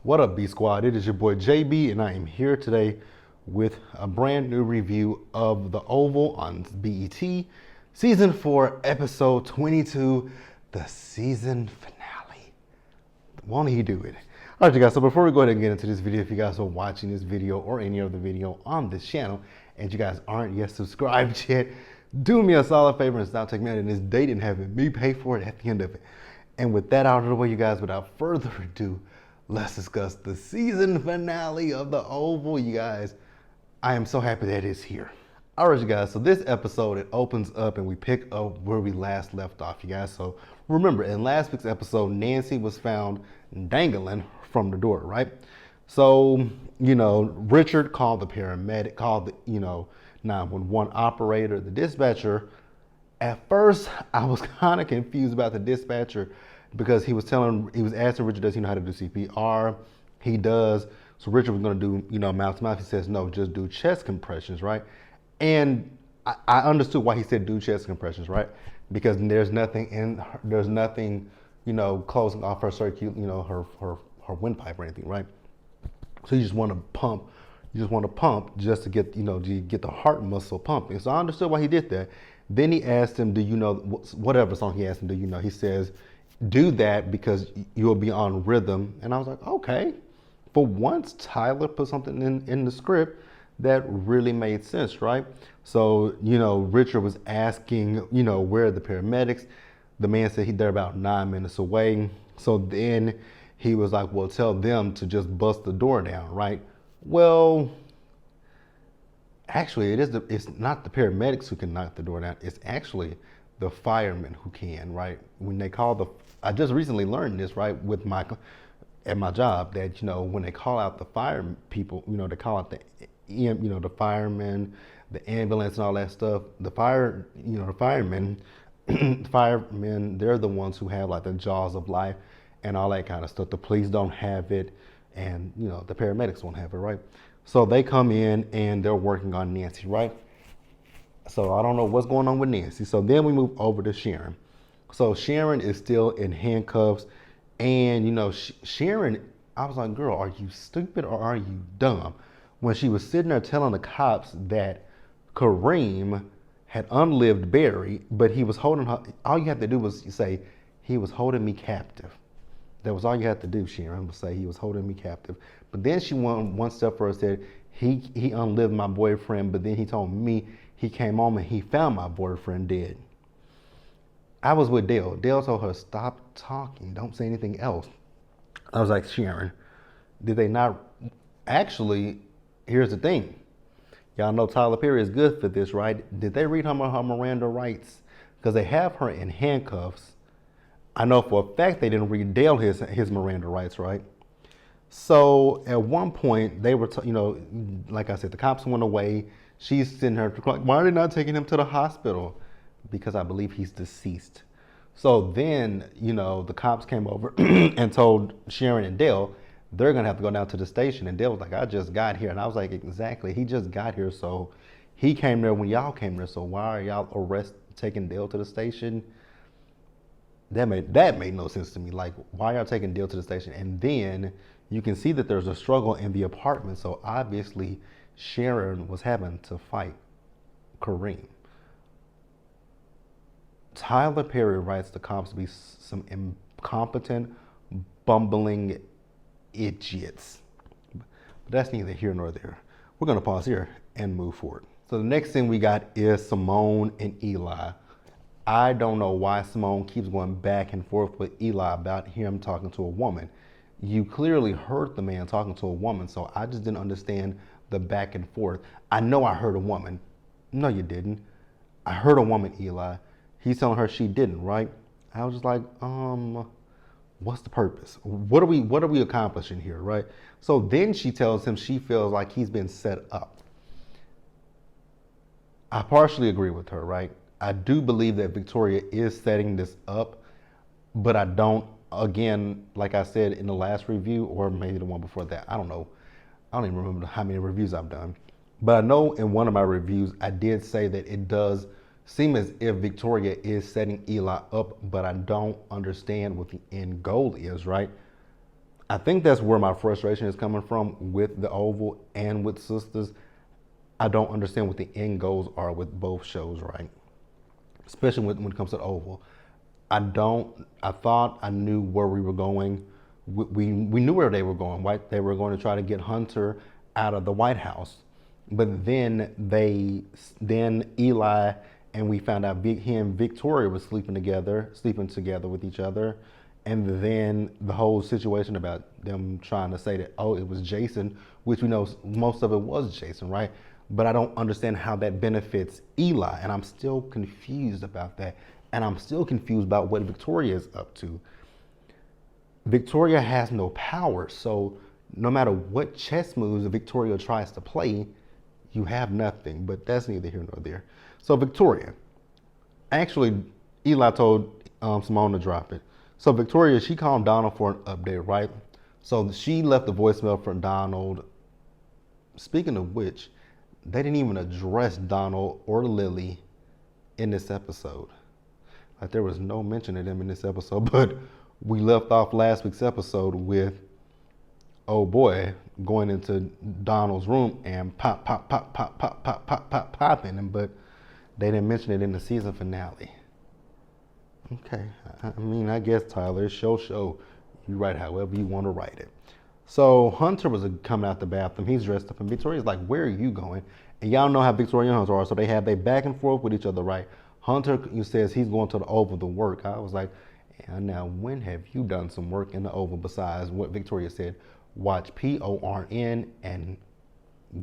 What up, B Squad? It is your boy JB, and I am here today with a brand new review of The Oval on BET, Season 4, Episode 22, the season finale. Won't he do it? All right, you guys, so before we go ahead and get into this video, if you guys are watching this video or any other video on this channel, and you guys aren't yet subscribed yet, do me a solid favor and stop taking me out on this date and having me pay for it at the end of it. And with that out of the way, you guys, without further ado, let's discuss the season finale of The Oval, you guys. I am so happy that it's here. All right, you guys, so this episode, it opens up and we pick up where we last left off, you guys. So remember, in last week's episode, Nancy was found dangling from the door, right? So, Richard called the paramedic, called the, 911 operator, the dispatcher. At first, I was kind of confused about the dispatcher because he was asking Richard, does he know how to do CPR? He does. So Richard was going to do, mouth to mouth. He says, no, just do chest compressions, right? And I understood why he said do chest compressions, right? Because there's nothing, closing off her her windpipe or anything, right? So you just want to pump. Just to get, to get the heart muscle pumping. So I understood why he did that. Then he asked him, do you know, whatever song he asked him, do you know? He says, do that because you'll be on rhythm. And I was like, okay. For once, Tyler put something in the script that really made sense, right? So, Richard was asking, where are the paramedics? The man said they're about 9 minutes away. So then he was like, well, tell them to just bust the door down, right? Well, actually, it's not the paramedics who can knock the door down. It's actually the firemen who can, right? When they call I just recently learned this, right, at my job, that, when they call out the fire people, they call out the firemen, the ambulance and all that stuff, the firemen, they're the ones who have like the jaws of life and all that kind of stuff. The police don't have it, and, the paramedics won't have it, right? So they come in and they're working on Nancy, right? So I don't know what's going on with Nancy. So then we move over to Sharon. So Sharon is still in handcuffs. And, Sharon, I was like, girl, are you stupid or are you dumb? When she was sitting there telling the cops that Kareem had unlived Barry, but he was holding her, all you had to do was say, he was holding me captive. That was all you had to do, Sharon, was say he was holding me captive. But then she went one step further, said, he unlived my boyfriend, but then he told me he came home and he found my boyfriend dead. I was with Dale. Dale told her, stop talking. Don't say anything else. I was like, Sharon, did they not? Actually, here's the thing. Y'all know Tyler Perry is good for this, right? Did they read her Miranda rights? Because they have her in handcuffs. I know for a fact they didn't read Dale his Miranda rights, right? So at one point, they were, like I said, the cops went away. She's sitting there, like, why are they not taking him to the hospital? Because I believe he's deceased. So then, the cops came over and told Sharon and Dale, they're going to have to go down to the station. And Dale was like, I just got here. And I was like, exactly. He just got here. So he came there when y'all came there. So why are y'all taking Dale to the station? That made no sense to me. Like, why are y'all taking Dale to the station? And then you can see that there's a struggle in the apartment. So obviously Sharon was having to fight Kareem. Tyler Perry writes the cops to be some incompetent, bumbling idiots. But that's neither here nor there. We're going to pause here and move forward. So the next thing we got is Simone and Eli. I don't know why Simone keeps going back and forth with Eli about him talking to a woman. You clearly heard the man talking to a woman, so I just didn't understand the back and forth. I know I heard a woman. No, you didn't. I heard a woman, Eli. He's telling her she didn't, right? I was just like, what's the purpose? What are we accomplishing here, right? So then she tells him she feels like he's been set up. I partially agree with her, right? I do believe that Victoria is setting this up, but I don't, again, like I said in the last review, or maybe the one before that, I don't know. I don't even remember how many reviews I've done. But I know in one of my reviews, I did say that it does seem as if Victoria is setting Eli up, but I don't understand what the end goal is, right? I think that's where my frustration is coming from with the Oval and with Sisters. I don't understand what the end goals are with both shows, right? Especially when it comes to the Oval. I thought I knew where we were going. We knew where they were going, right? They were going to try to get Hunter out of the White House. But then Eli and we found out he and Victoria were sleeping together with each other. And then the whole situation about them trying to say that, oh, it was Jason, which we know most of it was Jason, right? But I don't understand how that benefits Eli. And I'm still confused about that. And I'm still confused about what Victoria is up to. Victoria has no power. So no matter what chess moves Victoria tries to play, you have nothing. But that's neither here nor there. So Victoria, actually, Eli told Simone to drop it. So Victoria, she called Donald for an update, right? So she left the voicemail for Donald. Speaking of which, they didn't even address Donald or Lily in this episode. Like there was no mention of them in this episode, but we left off last week's episode with, oh boy, going into Donald's room and popping him, but they didn't mention it in the season finale. Okay, I mean, I guess Tyler, show. You write however you want to write it. So Hunter was coming out the bathroom. He's dressed up, and Victoria's like, "Where are you going?" And y'all know how Victoria and Hunter are, so they have their back and forth with each other, right? Hunter says he's going to the Oval to work. I was like, yeah, now when have you done some work in the Oval besides what Victoria said? Watch PORN and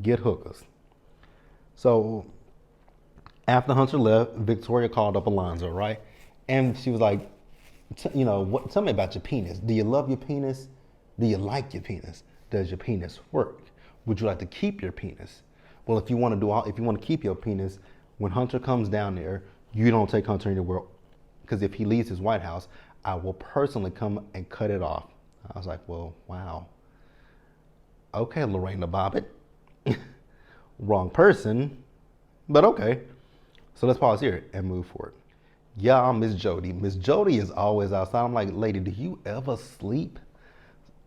get hookers. So after Hunter left, Victoria called up Alonzo, right? And she was like, tell me about your penis. Do you love your penis? Do you like your penis? Does your penis work? Would you like to keep your penis? Well, if you want to keep your penis, when Hunter comes down there, you don't take Hunter anywhere, because if he leaves his White House, I will personally come and cut it off. I was like, well, wow. Okay, Lorena Bobbitt. Wrong person, but okay. So let's pause here and move forward. Yeah, Miss Jody. Miss Jody is always outside. I'm like, lady, do you ever sleep?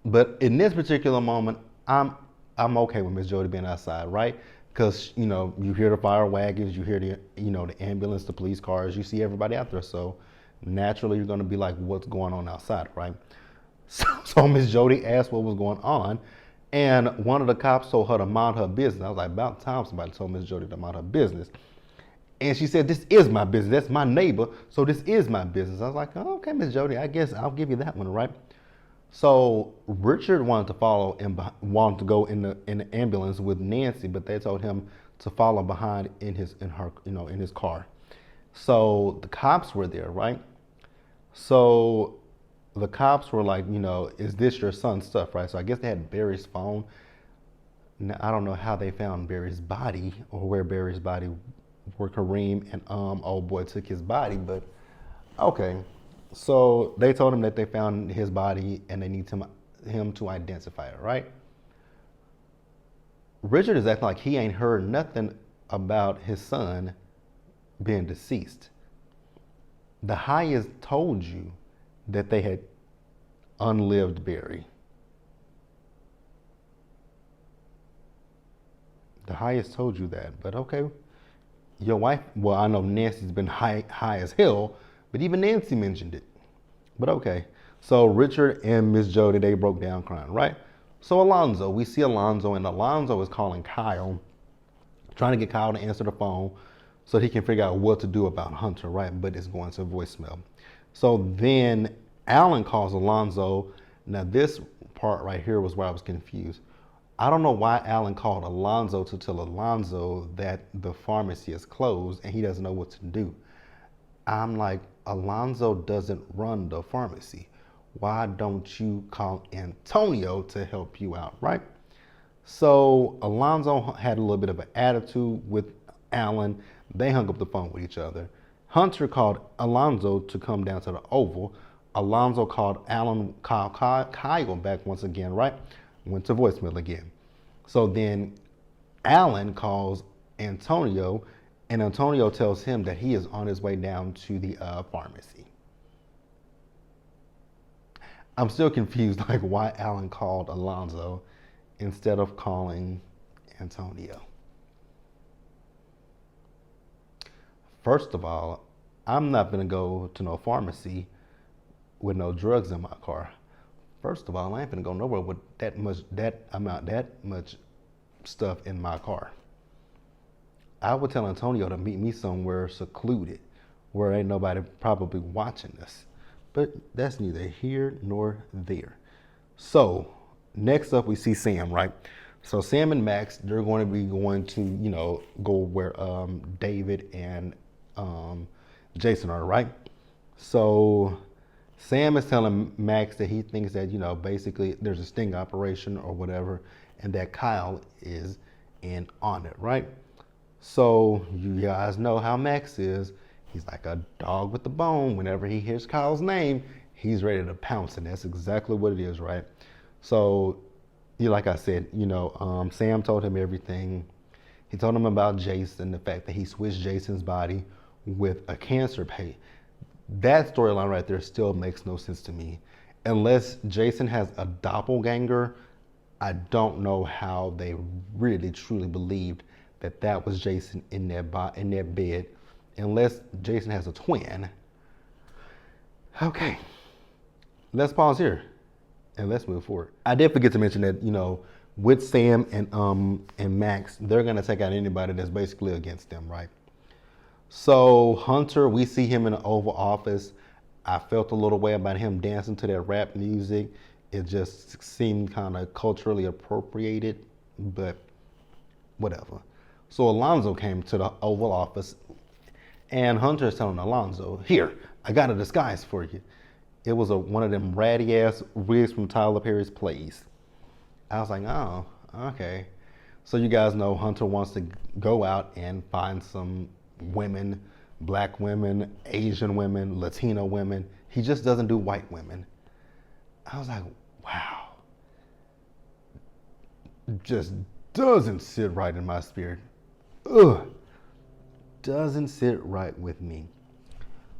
But in this particular moment, I'm okay with Miss Jody being outside, right? Because you hear the fire wagons, you hear the ambulance, the police cars, you see everybody out there. So naturally, you're gonna be like, what's going on outside, right? So Miss Jody asked what was going on, and one of the cops told her to mind her business. I was like, about time somebody told Miss Jody to mind her business. And she said, this is my business. That's my neighbor, so this is my business. I was like, oh, okay, Miss Jody, I guess I'll give you that one, right? So Richard wanted to follow and wanted to go in the ambulance with Nancy, but they told him to follow behind in his car. So the cops were there, right? So the cops were like, is this your son's stuff, right? So I guess they had Barry's phone. Now, I don't know how they found Barry's body or where Barry's body, where Kareem and old boy took his body, but okay. So they told him that they found his body and they need him to identify it, right? Richard is acting like he ain't heard nothing about his son being deceased. The Hyas told you that they had unlived Barry. The Hyas told you that, but okay. Your wife, well, I know Nancy's been high as hell, but even Nancy mentioned it. But okay. So Richard and Miss Jody, they broke down crying, right? So Alonzo, we see Alonzo, and Alonzo is calling Kyle, trying to get Kyle to answer the phone so he can figure out what to do about Hunter, right? But it's going to voicemail. So then Alan calls Alonzo. Now this part right here was where I was confused. I don't know why Alan called Alonzo to tell Alonzo that the pharmacy is closed and he doesn't know what to do. I'm like, Alonzo doesn't run the pharmacy. Why don't you call Antonio to help you out, right? So Alonzo had a little bit of an attitude with Alan. They hung up the phone with each other. Hunter called Alonzo to come down to the Oval. Alonzo called Kyle back once again, right? Went to voicemail again. So then Alan calls Antonio, and Antonio tells him that he is on his way down to the pharmacy. I'm still confused, like why Alan called Alonzo instead of calling Antonio. First of all, I'm not gonna go to no pharmacy with no drugs in my car. First of all, I ain't gonna go nowhere with that much stuff in my car. I would tell Antonio to meet me somewhere secluded where ain't nobody probably watching us. But that's neither here nor there. So next up we see Sam, right? So Sam and Max, they're going to be going to, go where David and Jason are, right? So Sam is telling Max that he thinks that, basically there's a sting operation or whatever, and that Kyle is in on it, right? So you guys know how Max is. He's like a dog with a bone. Whenever he hears Kyle's name, he's ready to pounce, and that's exactly what it is, right? So, like I said, Sam told him everything. He told him about Jason, the fact that he switched Jason's body with a cancer patient. That storyline right there still makes no sense to me. Unless Jason has a doppelganger, I don't know how they really truly believed that was Jason in that bed. Unless Jason has a twin. Okay, let's pause here and let's move forward. I did forget to mention that, with Sam and Max, they're gonna take out anybody that's basically against them, right? So Hunter, we see him in the Oval Office. I felt a little way about him dancing to that rap music. It just seemed kind of culturally appropriated, but whatever. So Alonzo came to the Oval Office, and Hunter is telling Alonzo, "Here, I got a disguise for you." It was one of them ratty ass wigs from Tyler Perry's plays. I was like, oh, okay. So you guys know Hunter wants to go out and find some women, black women, Asian women, Latino women. He just doesn't do white women. I was like, wow. Just doesn't sit right in my spirit. Ugh. Doesn't sit right with me.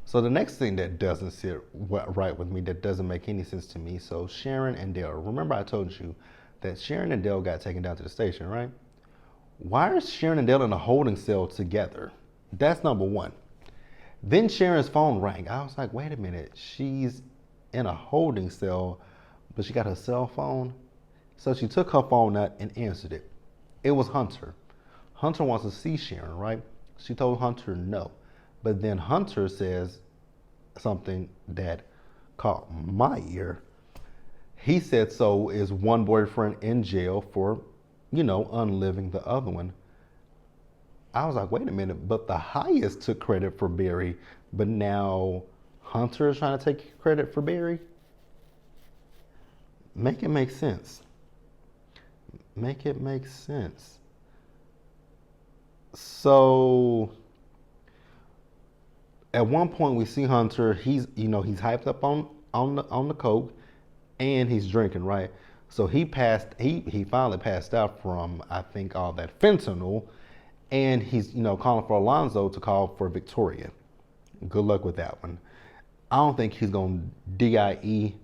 So the next thing that doesn't sit right with me, that doesn't make any sense to me, so Sharon and Dale. Remember I told you that Sharon and Dale got taken down to the station, right? Why are Sharon and Dale in a holding cell together? That's number one. Then Sharon's phone rang. I was like, wait a minute, she's in a holding cell, but she got her cell phone? So she took her phone out and answered it. It was Hunter. Hunter wants to see Sharon, right? She told Hunter no. But then Hunter says something that caught my ear. He said, so is one boyfriend in jail for, unliving the other one. I was like, wait a minute, but the highest took credit for Barry, but now Hunter is trying to take credit for Barry? Make it make sense. Make it make sense. So at one point we see Hunter, he's hyped up on the coke and he's drinking, right? So he finally passed out from, I think, all that fentanyl, and he's calling for Alonzo to call for Victoria. Good luck with that one. I don't think he's gonna DIE.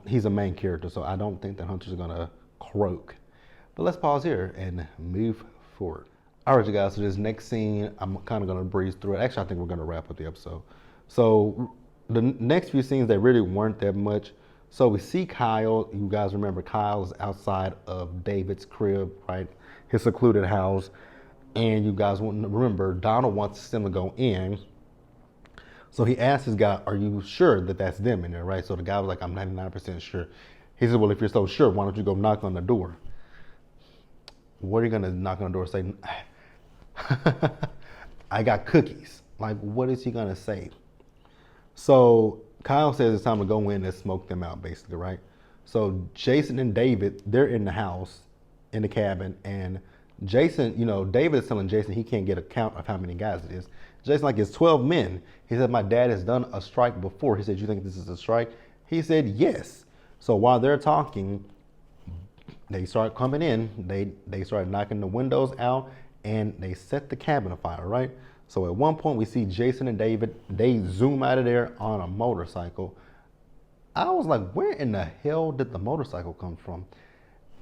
He's a main character, so I don't think that Hunter's gonna croak. But let's pause here and move forward. All right, you guys, so this next scene, I'm kind of going to breeze through it. Actually, I think we're going to wrap up the episode. So the next few scenes, they really weren't that much. So we see Kyle. You guys remember Kyle's outside of David's crib, right? His secluded house. And you guys remember Donald wants them to go in. So he asked his guy, are you sure that that's them in there, right? So the guy was like, I'm 99% sure. He said, well, if you're so sure, why don't you go knock on the door? What are you going to knock on the door and say? I got cookies. Like, what is he gonna say? So Kyle says it's time to go in and smoke them out, basically, right? So Jason and David, they're in the house, in the cabin, and Jason, David is telling Jason he can't get a count of how many guys it is. Jason, like, it's 12 men. He said, my dad has done a strike before. He said, you think this is a strike? He said, yes. So while they're talking, they start coming in. They start knocking the windows out, and they set the cabin afire, right? So at one point we see Jason and David, they zoom out of there on a motorcycle. I was like, where in the hell did the motorcycle come from?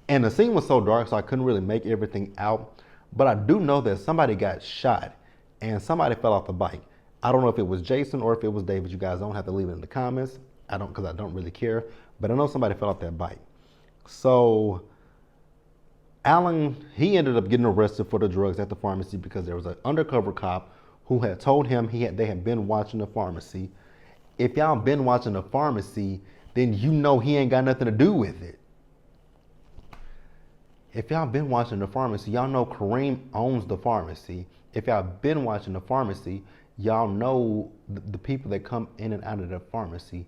And the scene was so dark, so I couldn't really make everything out. But I do know that somebody got shot and somebody fell off the bike. I don't know if it was Jason or if it was David. You guys don't have to leave it in the comments. Because I don't really care. But I know somebody fell off that bike. So Alan, he ended up getting arrested for the drugs at the pharmacy because there was an undercover cop who had told him they had been watching the pharmacy. If y'all been watching the pharmacy, then you know he ain't got nothing to do with it. If y'all been watching the pharmacy, y'all know Kareem owns the pharmacy. If y'all been watching the pharmacy, y'all know the people that come in and out of the pharmacy.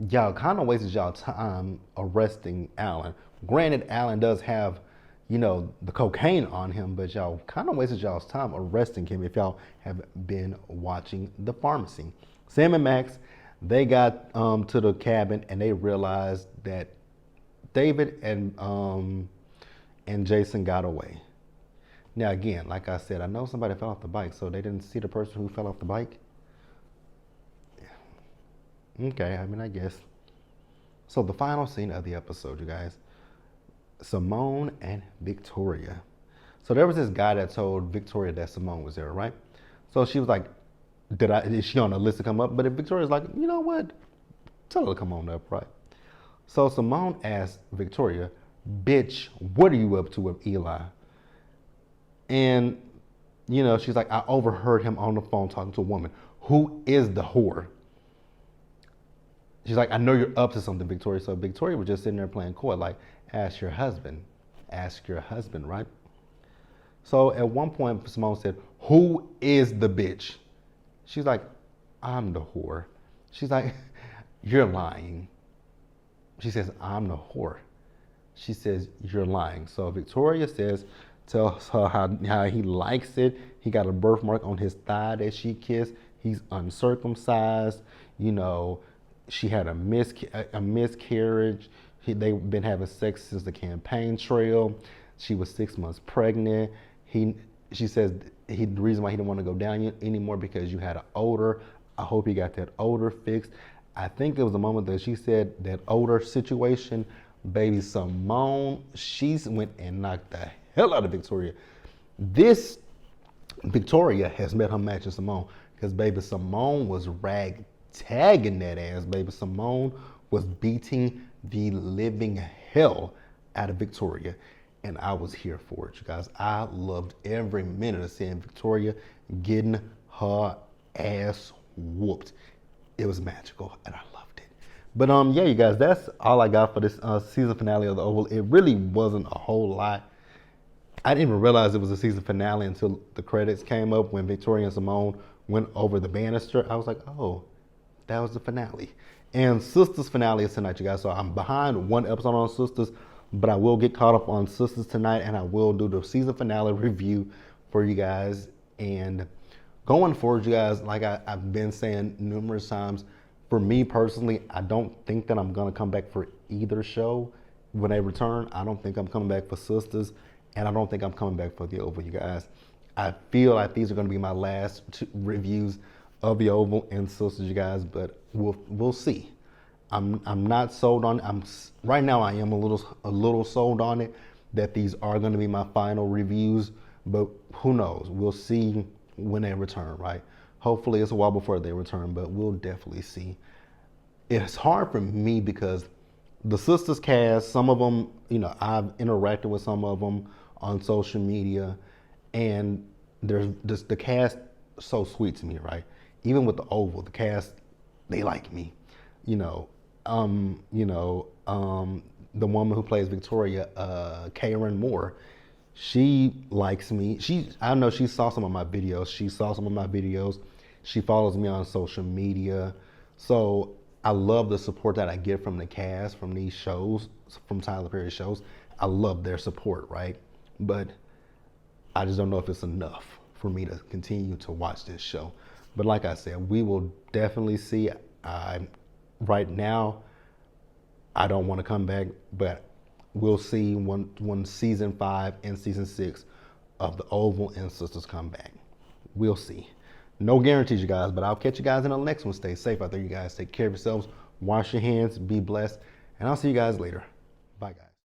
Y'all kind of wasted y'all time arresting Alan. Granted, Alan does have, the cocaine on him, but y'all kind of wasted y'all's time arresting him if y'all have been watching the pharmacy. Sam and Max, they got to the cabin and they realized that David and Jason got away. Now again, like I said, I know somebody fell off the bike, so they didn't see the person who fell off the bike. Okay, I guess. So the final scene of the episode, you guys, Simone and Victoria. So there was this guy that told Victoria that Simone was there, right? So she was like, is she on the list to come up? But if Victoria's like, you know what? Tell her to come on up, right? So Simone asked Victoria, bitch, what are you up to with Eli? And, she's like, I overheard him on the phone talking to a woman. Who is the whore? She's like, I know you're up to something, Victoria. So Victoria was just sitting there playing coy, like, ask your husband, right? So at one point, Simone said, who is the bitch? She's like, I'm the whore. She's like, you're lying. She says, I'm the whore. She says, you're lying. So Victoria tells her how he likes it. He got a birthmark on his thigh that she kissed. He's uncircumcised. She had a miscarriage. They've been having sex since the campaign trail. She was 6 months pregnant. She says the reason why he didn't want to go down anymore because you had an odor. I hope he got that odor fixed. I think it was the moment that she said that odor situation. Baby Simone, she went and knocked the hell out of Victoria. This Victoria has met her match in Simone because baby Simone was tagging that ass. Baby Simone was beating the living hell out of Victoria, and I was here for it, you guys. I loved every minute of seeing Victoria getting her ass whooped. It was magical, and I loved it. But yeah, you guys, that's all I got for this season finale of The Oval. It really wasn't a whole lot. I didn't even realize it was a season finale until the credits came up when Victoria and Simone went over the banister. I was like, oh, that was the finale. And Sisters finale is tonight, you guys. So I'm behind one episode on Sisters, but I will get caught up on Sisters tonight, and I will do the season finale review for you guys. And going forward, you guys, like I've been saying numerous times, for me personally, I don't think that I'm going to come back for either show when they return. I don't think I'm coming back for Sisters, and I don't think I'm coming back for The Oval, you guys. I feel like these are going to be my last two reviews of The Oval and Sisters, you guys, but we'll see. I'm not sold on it. Right now I am a little sold on it that these are going to be my final reviews, but who knows? We'll see when they return, right? Hopefully it's a while before they return, but we'll definitely see. It's hard for me because the Sisters cast, some of them, I've interacted with some of them on social media, and there's just the cast so sweet to me, right? Even with The Oval, the cast, they like me. The woman who plays Victoria, Karen Moore, she likes me. I know she saw some of my videos. She follows me on social media. So I love the support that I get from the cast, from these shows, from Tyler Perry shows. I love their support, right? But I just don't know if it's enough for me to continue to watch this show. But like I said, we will definitely see. Right now, I don't want to come back, but we'll see when season 5 and season 6 of The Oval and Sisters come back. We'll see. No guarantees, you guys, but I'll catch you guys in the next one. Stay safe out there, you guys. Take care of yourselves. Wash your hands, be blessed, and I'll see you guys later. Bye, guys.